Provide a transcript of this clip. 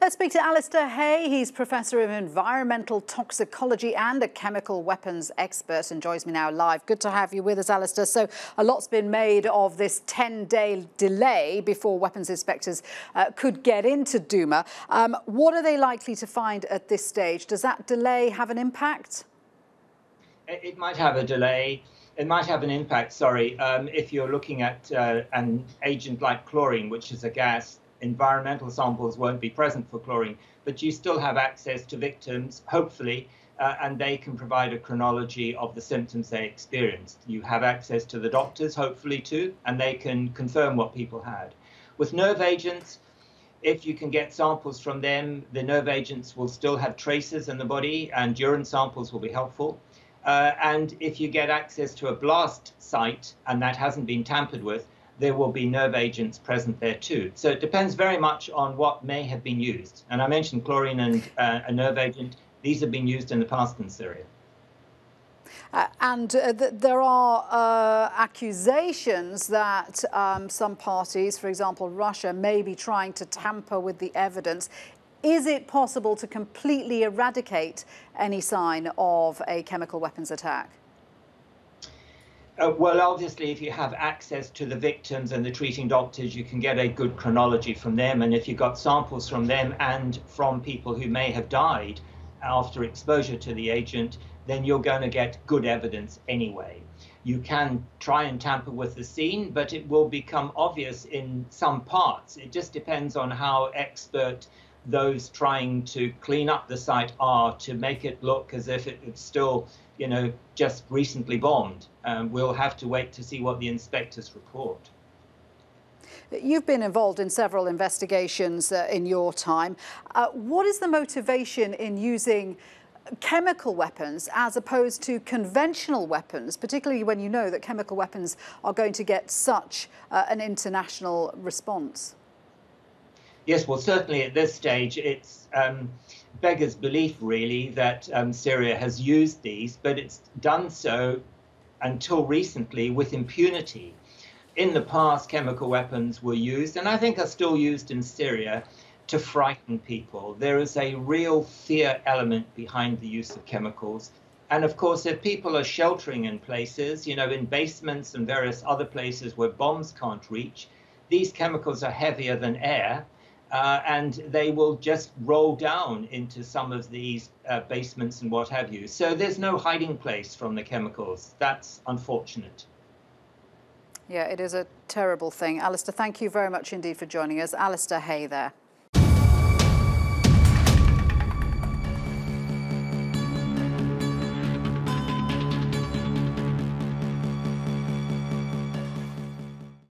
Let's speak to Alastair Hay. He's Professor of Environmental Toxicology and a chemical weapons expert and joins me now live. Good to have you with us, Alastair. So a lot's been made of this 10-day delay before weapons inspectors could get into Douma. What are they likely to find at this stage? Does that delay have an impact? It might have a delay. It might have an impact, if you're looking at an agent like chlorine, which is a gas. Environmental samples won't be present for chlorine, but you still have access to victims, hopefully, and they can provide a chronology of the symptoms they experienced. You have access to the doctors, hopefully, too, and they can confirm what people had. With nerve agents, if you can get samples from them, the nerve agents will still have traces in the body, and urine samples will be helpful. And if you get access to a blast site, and that hasn't been tampered with, there will be nerve agents present there too. So it depends very much on what may have been used. And I mentioned chlorine and a nerve agent. These have been used in the past in Syria. There are accusations that some parties, for example Russia, may be trying to tamper with the evidence. Is it possible to completely eradicate any sign of a chemical weapons attack? Well, obviously, if you have access to the victims and the treating doctors, you can get a good chronology from them. And if you've got samples from them and from people who may have died after exposure to the agent, then you're going to get good evidence anyway. You can try and tamper with the scene, but it will become obvious in some parts. It just depends on how expert those trying to clean up the site are to make it look as if it's still, just recently bombed. We'll have to wait to see what the inspectors report. You've been involved in several investigations in your time. What is the motivation in using chemical weapons as opposed to conventional weapons, particularly when you know that chemical weapons are going to get such an international response? Yes, well, certainly at this stage, it's beggars belief, really, that Syria has used these, but it's done so until recently with impunity. In the past, chemical weapons were used, and I think are still used in Syria, to frighten people. There is a real fear element behind the use of chemicals. And of course, if people are sheltering in places, in basements and various other places where bombs can't reach, these chemicals are heavier than air. And they will just roll down into some of these basements and what have you. So there's no hiding place from the chemicals. That's unfortunate. Yeah, it is a terrible thing. Alastair, thank you very much indeed for joining us. Alastair Hay there.